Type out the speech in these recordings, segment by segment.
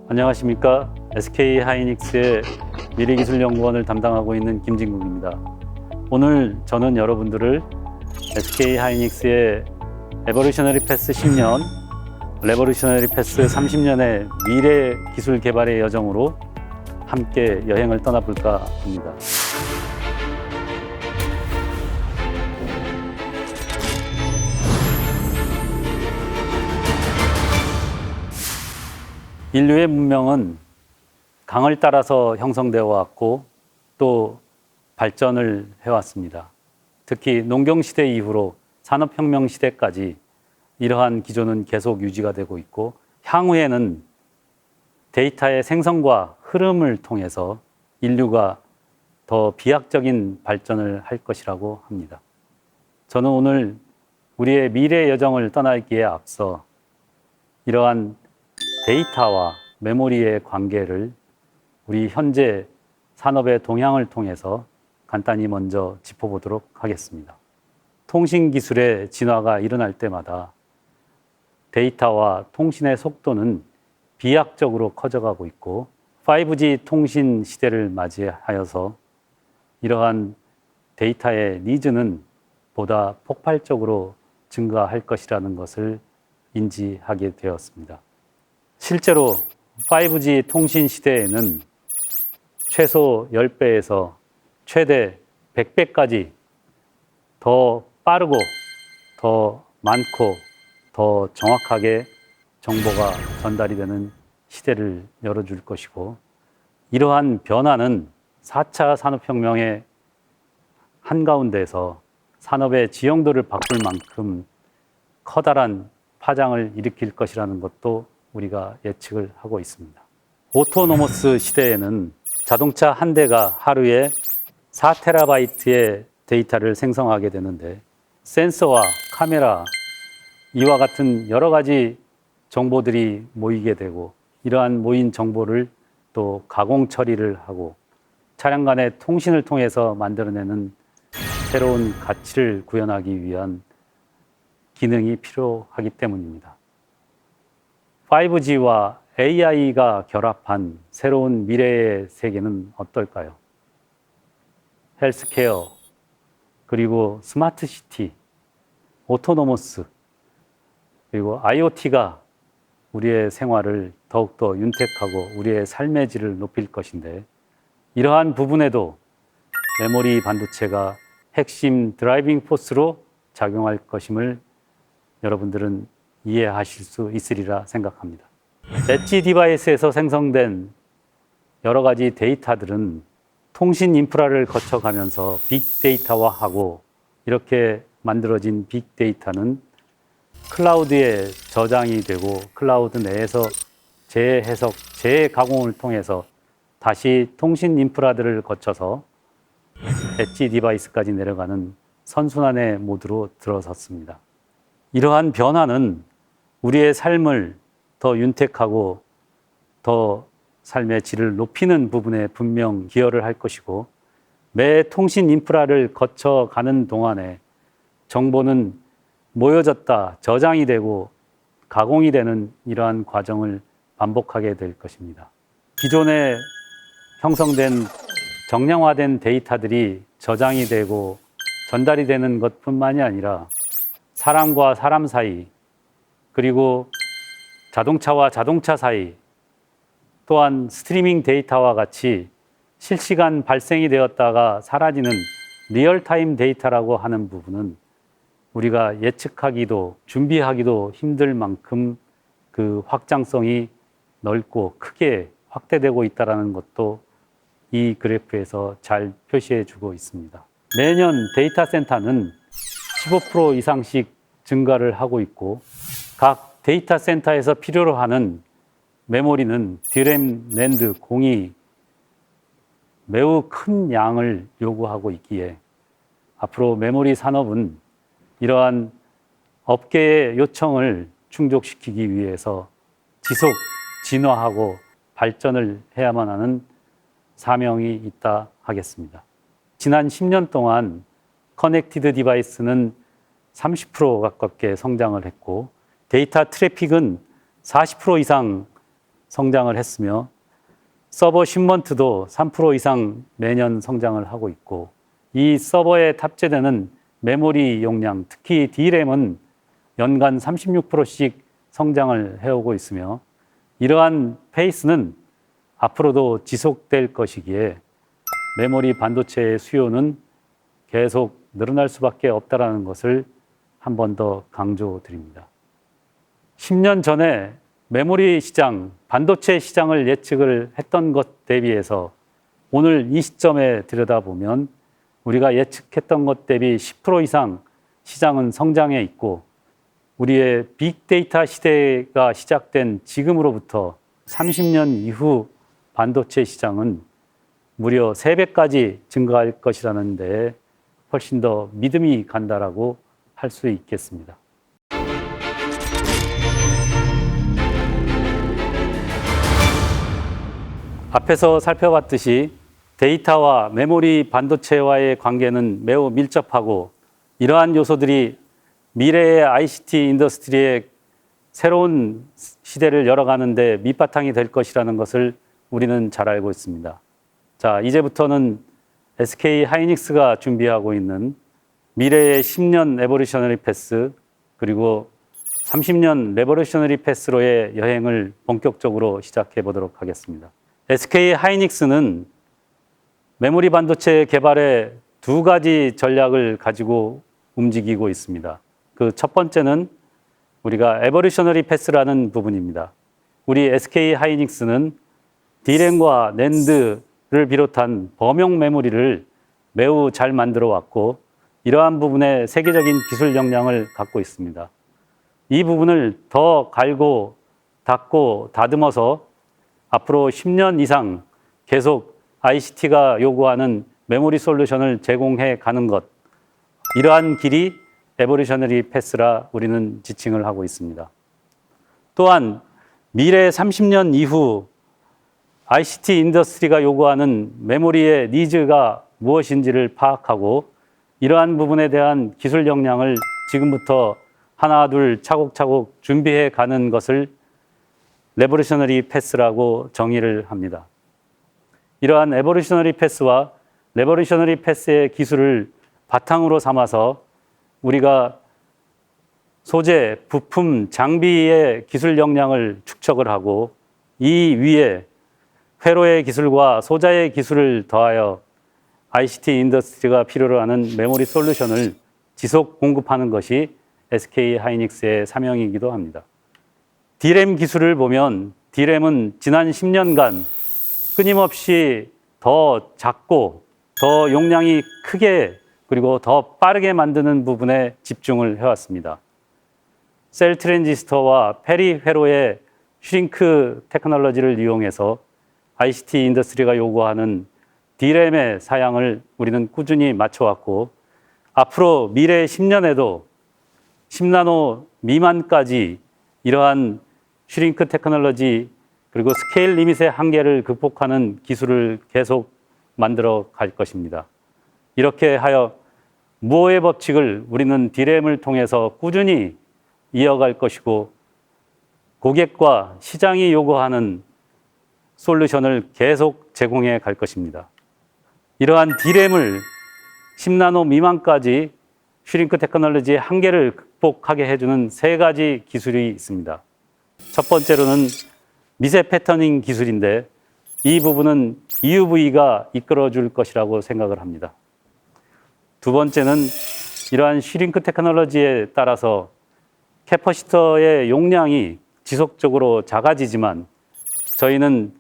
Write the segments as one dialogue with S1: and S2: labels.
S1: 안녕하십니까. SK 하이닉스의 미래기술연구원을 담당하고 있는 김진국입니다. 오늘 저는 여러분들을 SK 하이닉스의 에버루셔너리 패스 10년, 레버루셔너리 패스 30년의 미래 기술 개발의 여정으로 함께 여행을 떠나볼까 합니다. 인류의 문명은 강을 따라서 형성되어 왔고 또 발전을 해왔습니다. 특히 농경시대 이후로 산업혁명 시대까지 이러한 기조는 계속 유지가 되고 있고 향후에는 데이터의 생성과 흐름을 통해서 인류가 더 비약적인 발전을 할 것이라고 합니다. 저는 오늘 우리의 미래 여정을 떠나기에 앞서 이러한 데이터와 메모리의 관계를 우리 현재 산업의 동향을 통해서 간단히 먼저 짚어보도록 하겠습니다. 통신기술의 진화가 일어날 때마다 데이터와 통신의 속도는 비약적으로 커져가고 있고 5G 통신 시대를 맞이하여서 이러한 데이터의 니즈는 보다 폭발적으로 증가할 것이라는 것을 인지하게 되었습니다. 실제로 5G 통신 시대에는 최소 10배에서 최대 100배까지 더 빠르고 더 많고 더 정확하게 정보가 전달이 되는 시대를 열어줄 것이고 이러한 변화는 4차 산업혁명의 한가운데에서 산업의 지형도를 바꿀 만큼 커다란 파장을 일으킬 것이라는 것도 우리가 예측을 하고 있습니다. 오토노머스 시대에는 자동차 한 대가 하루에 4테라바이트의 데이터를 생성하게 되는데 센서와 카메라 이와 같은 여러 가지 정보들이 모이게 되고 이러한 모인 정보를 또 가공 처리를 하고 차량 간의 통신을 통해서 만들어내는 새로운 가치를 구현하기 위한 기능이 필요하기 때문입니다. 5G와 AI가 결합한 새로운 미래의 세계는 어떨까요? 헬스케어, 그리고 스마트 시티, 오토노머스, 그리고 IoT가 우리의 생활을 더욱더 윤택하고 우리의 삶의 질을 높일 것인데 이러한 부분에도 메모리 반도체가 핵심 드라이빙 포스로 작용할 것임을 여러분들은 이해하실 수 있으리라 생각합니다. 엣지 디바이스에서 생성된 여러 가지 데이터들은 통신 인프라를 거쳐가면서 빅데이터화하고 이렇게 만들어진 빅데이터는 클라우드에 저장이 되고 클라우드 내에서 재해석, 재가공을 통해서 다시 통신 인프라들을 거쳐서 엣지 디바이스까지 내려가는 선순환의 모드로 들어섰습니다. 이러한 변화는 우리의 삶을 더 윤택하고 더 삶의 질을 높이는 부분에 분명 기여를 할 것이고 매 통신 인프라를 거쳐가는 동안에 정보는 모여졌다, 저장이 되고 가공이 되는 이러한 과정을 반복하게 될 것입니다. 기존에 형성된 정량화된 데이터들이 저장이 되고 전달이 되는 것뿐만이 아니라 사람과 사람 사이 그리고 자동차와 자동차 사이 또한 스트리밍 데이터와 같이 실시간 발생이 되었다가 사라지는 리얼타임 데이터라고 하는 부분은 우리가 예측하기도 준비하기도 힘들 만큼 그 확장성이 넓고 크게 확대되고 있다는 것도 이 그래프에서 잘 표시해 주고 있습니다. 매년 데이터 센터는 15% 이상씩 증가를 하고 있고 각 데이터 센터에서 필요로 하는 메모리는 DRAM, NAND, 공이 매우 큰 양을 요구하고 있기에 앞으로 메모리 산업은 이러한 업계의 요청을 충족시키기 위해서 지속 진화하고 발전을 해야만 하는 사명이 있다 하겠습니다. 지난 10년 동안 커넥티드 디바이스는 30% 가깝게 성장을 했고 데이터 트래픽은 40% 이상 성장을 했으며 서버 쉽먼트도 3% 이상 매년 성장을 하고 있고 이 서버에 탑재되는 메모리 용량, 특히 D램은 연간 36%씩 성장을 해오고 있으며 이러한 페이스는 앞으로도 지속될 것이기에 메모리 반도체의 수요는 계속 늘어날 수밖에 없다는 것을 한 번 더 강조드립니다. 10년 전에 메모리 시장, 반도체 시장을 예측을 했던 것 대비해서 오늘 이 시점에 들여다보면 우리가 예측했던 것 대비 10% 이상 시장은 성장해 있고 우리의 빅데이터 시대가 시작된 지금으로부터 30년 이후 반도체 시장은 무려 3배까지 증가할 것이라는 데 훨씬 더 믿음이 간다라고 할 수 있겠습니다. 앞에서 살펴봤듯이 데이터와 메모리 반도체와의 관계는 매우 밀접하고 이러한 요소들이 미래의 ICT 인더스트리의 새로운 시대를 열어가는 데 밑바탕이 될 것이라는 것을 우리는 잘 알고 있습니다. 자, 이제부터는 SK 하이닉스가 준비하고 있는 미래의 10년 에보루셔너리 패스 그리고 30년 레보루셔너리 패스로의 여행을 본격적으로 시작해 보도록 하겠습니다. SK 하이닉스는 메모리 반도체 개발에 2가지 전략을 가지고 움직이고 있습니다. 그 첫 번째는 우리가 에보루셔너리 패스라는 부분입니다. 우리 SK 하이닉스는 D램과 낸드를 비롯한 범용 메모리를 매우 잘 만들어 왔고 이러한 부분에 세계적인 기술 역량을 갖고 있습니다. 이 부분을 더 갈고 닦고 다듬어서 앞으로 10년 이상 계속 ICT가 요구하는 메모리 솔루션을 제공해 가는 것, 이러한 길이 에보루셔너리 패스라 우리는 지칭을 하고 있습니다. 또한 미래 30년 이후 ICT 인더스트리가 요구하는 메모리의 니즈가 무엇인지를 파악하고 이러한 부분에 대한 기술 역량을 지금부터 하나 둘 차곡차곡 준비해 가는 것을 레보루셔너리 패스라고 정의를 합니다. 이러한 에보루셔너리 패스와 레보루셔너리 패스의 기술을 바탕으로 삼아서 우리가 소재, 부품, 장비의 기술 역량을 축적을 하고 이 위에 회로의 기술과 소자의 기술을 더하여 ICT 인더스트리가 필요로 하는 메모리 솔루션을 지속 공급하는 것이 SK 하이닉스의 사명이기도 합니다. D램 기술을 보면 D램은 지난 10년간 끊임없이 더 작고 더 용량이 크게 그리고 더 빠르게 만드는 부분에 집중을 해왔습니다. 셀 트랜지스터와 페리 회로의 슈링크 테크놀로지를 이용해서 ICT 인더스트리가 요구하는 D램의 사양을 우리는 꾸준히 맞춰왔고 앞으로 미래 10년에도 10나노 미만까지 이러한 슈링크 테크놀로지 그리고 스케일 리밋의 한계를 극복하는 기술을 계속 만들어 갈 것입니다. 이렇게 하여 무호의 법칙을 우리는 D램을 통해서 꾸준히 이어갈 것이고 고객과 시장이 요구하는 솔루션을 계속 제공해 갈 것입니다. 이러한 D램을 10나노 미만까지 슈링크 테크놀로지의 한계를 극복하게 해주는 3가지 기술이 있습니다. 첫 번째로는 미세 패터닝 기술인데 이 부분은 EUV가 이끌어줄 것이라고 생각을 합니다. 두 번째는 이러한 슈링크 테크놀로지에 따라서 캐퍼시터의 용량이 지속적으로 작아지지만 저희는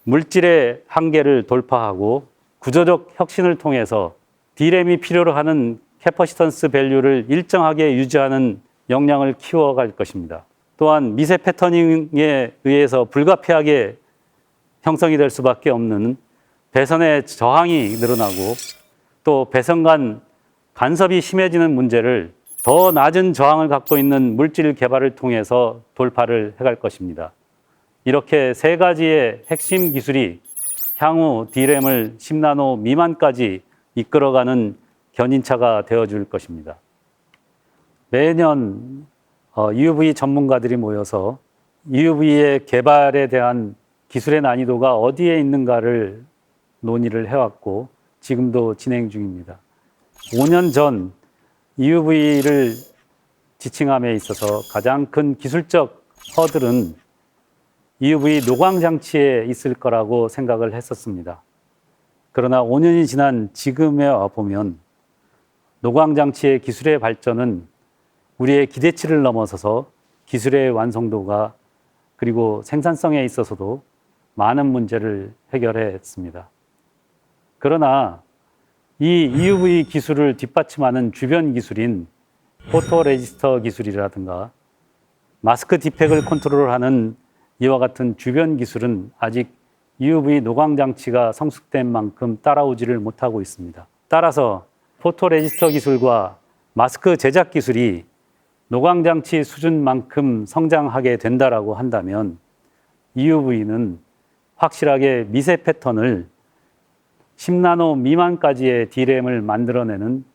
S1: 물질의 한계를 돌파하고 구조적 혁신을 통해서 D램이 필요로 하는 캐퍼시턴스 밸류를 일정하게 유지하는 역량을 키워갈 것입니다. 또한 미세 패터닝에 의해서 불가피하게 형성이 될 수밖에 없는 배선의 저항이 늘어나고 또 배선 간 간섭이 심해지는 문제를 더 낮은 저항을 갖고 있는 물질 개발을 통해서 돌파를 해갈 것입니다. 이렇게 3가지의 핵심 기술이 향후 D램을 10나노 미만까지 이끌어가는 견인차가 되어줄 것입니다. 매년 EUV 전문가들이 모여서 EUV의 개발에 대한 기술의 난이도가 어디에 있는가를 논의를 해왔고 지금도 진행 중입니다. 5년 전 EUV를 지칭함에 있어서 가장 큰 기술적 허들은 EUV 노광 장치에 있을 거라고 생각을 했었습니다. 그러나 5년이 지난 지금에 와보면 노광 장치의 기술의 발전은 우리의 기대치를 넘어서서 기술의 완성도가 그리고 생산성에 있어서도 많은 문제를 해결했습니다. 그러나 이 EUV 기술을 뒷받침하는 주변 기술인 포토레지스터 기술이라든가 마스크 디펙을 컨트롤하는 이와 같은 주변 기술은 아직 EUV 노광 장치가 성숙된 만큼 따라오지를 못하고 있습니다. 따라서 포토레지스터 기술과 마스크 제작 기술이 노광 장치 수준만큼 성장하게 된다라고 한다면 EUV는 확실하게 미세 패턴을 10나노 미만까지의 D램을 만들어내는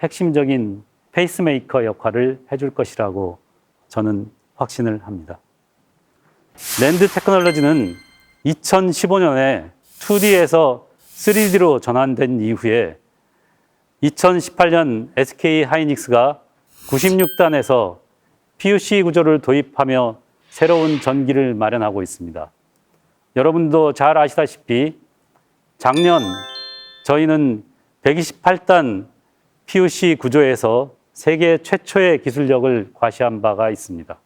S1: 핵심적인 페이스메이커 역할을 해줄 것이라고 저는 확신을 합니다. 랜드 테크놀로지는 2015년에 2D에서 3D로 전환된 이후에 2018년 SK 하이닉스가 96단에서 PUC 구조를 도입하며 새로운 전기를 마련하고 있습니다. 여러분도 잘 아시다시피 작년 저희는 128단 PUC 구조에서 세계 최초의 기술력을 과시한 바가 있습니다.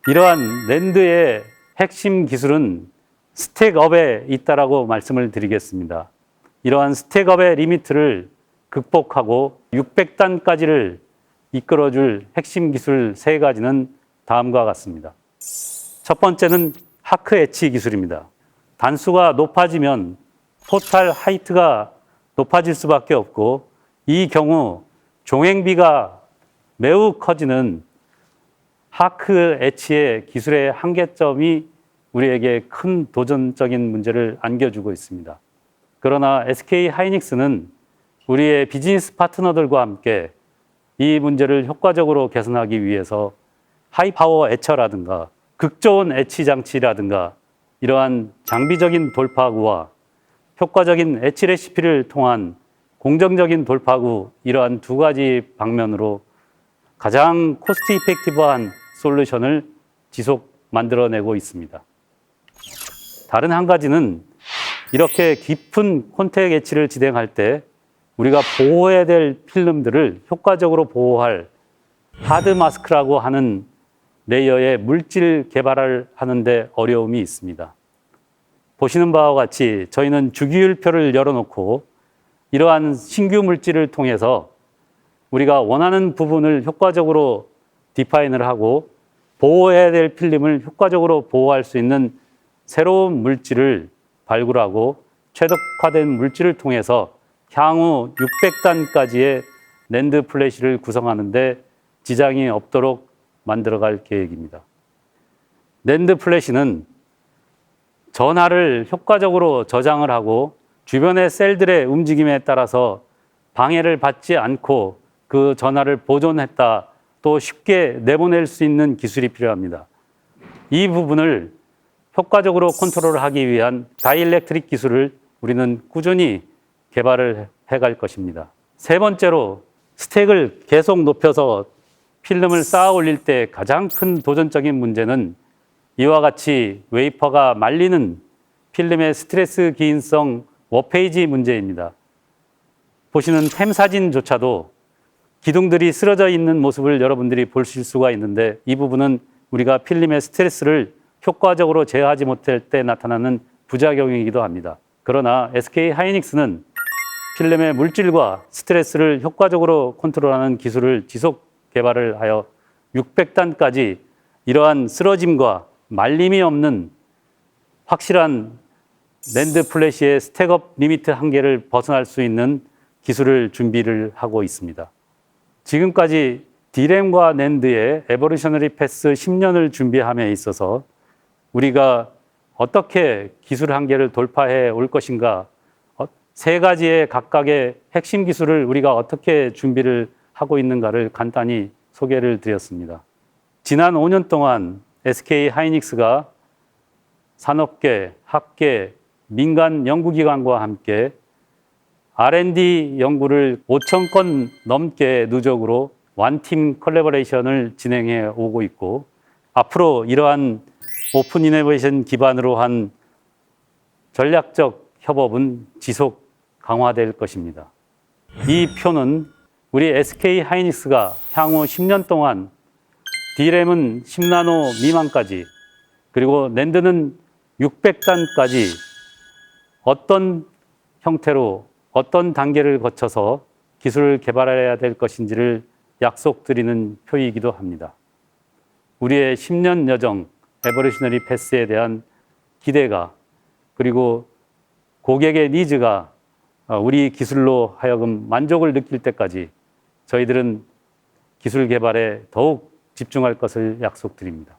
S1: 이러한 랜드의 핵심 기술은 스택업에 있다라고 말씀을 드리겠습니다. 이러한 스택업의 리미트를 극복하고 600단까지를 이끌어줄 핵심 기술 3가지는 다음과 같습니다. 첫 번째는 하크 엣치 기술입니다. 단수가 높아지면 토탈 하이트가 높아질 수밖에 없고 이 경우 종횡비가 매우 커지는 하크 엣치의 기술의 한계점이 우리에게 큰 도전적인 문제를 안겨주고 있습니다. 그러나 SK 하이닉스는 우리의 비즈니스 파트너들과 함께 이 문제를 효과적으로 개선하기 위해서 하이파워 에처라든가 극저온 엣치 장치라든가 이러한 장비적인 돌파구와 효과적인 엣치 레시피를 통한 공정적인 돌파구 이러한 2가지 방면으로 가장 코스트 이펙티브한 솔루션을 지속 만들어내고 있습니다. 다른 한 가지는 이렇게 깊은 콘택 엣치를 진행할 때 우리가 보호해야 될 필름들을 효과적으로 보호할 하드 마스크라고 하는 레이어의 물질 개발을 하는데 어려움이 있습니다. 보시는 바와 같이 저희는 주기율표를 열어놓고 이러한 신규 물질을 통해서 우리가 원하는 부분을 효과적으로 디파인을 하고 보호해야 될 필름을 효과적으로 보호할 수 있는 새로운 물질을 발굴하고 최적화된 물질을 통해서 향후 600단까지의 랜드 플래시를 구성하는 데 지장이 없도록 만들어갈 계획입니다. 랜드 플래시는 전하를 효과적으로 저장을 하고 주변의 셀들의 움직임에 따라서 방해를 받지 않고 그 전하를 보존했다 또 쉽게 내보낼 수 있는 기술이 필요합니다. 이 부분을 효과적으로 컨트롤하기 위한 다이일렉트릭 기술을 우리는 꾸준히 개발을 해갈 것입니다. 세 번째로 스택을 계속 높여서 필름을 쌓아 올릴 때 가장 큰 도전적인 문제는 이와 같이 웨이퍼가 말리는 필름의 스트레스 기인성 워페이지 문제입니다. 보시는 템 사진조차도 기둥들이 쓰러져 있는 모습을 여러분들이 보실 수가 있는데 이 부분은 우리가 필름의 스트레스를 효과적으로 제어하지 못할 때 나타나는 부작용이기도 합니다. 그러나 SK 하이닉스는 필름의 물질과 스트레스를 효과적으로 컨트롤하는 기술을 지속 개발을 하여 600단까지 이러한 쓰러짐과 말림이 없는 확실한 랜드 플래시의 스택업 리미트 한계를 벗어날 수 있는 기술을 준비를 하고 있습니다. 지금까지 D램과 낸드의 에버루셔너리 패스 10년을 준비함에 있어서 우리가 어떻게 기술 한계를 돌파해 올 것인가 3가지의 각각의 핵심 기술을 우리가 어떻게 준비를 하고 있는가를 간단히 소개를 드렸습니다. 지난 5년 동안 SK 하이닉스가 산업계, 학계, 민간 연구기관과 함께 R&D 연구를 5천 건 넘게 누적으로 완팀 컬래버레이션을 진행해 오고 있고, 앞으로 이러한 오픈 이노베이션 기반으로 한 전략적 협업은 지속 강화될 것입니다. 이 표는 우리 SK 하이닉스가 향후 10년 동안 D램은 10나노 미만까지, 그리고 낸드는 600단까지 어떤 형태로 어떤 단계를 거쳐서 기술을 개발해야 될 것인지를 약속드리는 표이기도 합니다. 우리의 10년 여정, 에버리셔너리 패스에 대한 기대가, 그리고 고객의 니즈가 우리 기술로 하여금 만족을 느낄 때까지 저희들은 기술 개발에 더욱 집중할 것을 약속드립니다.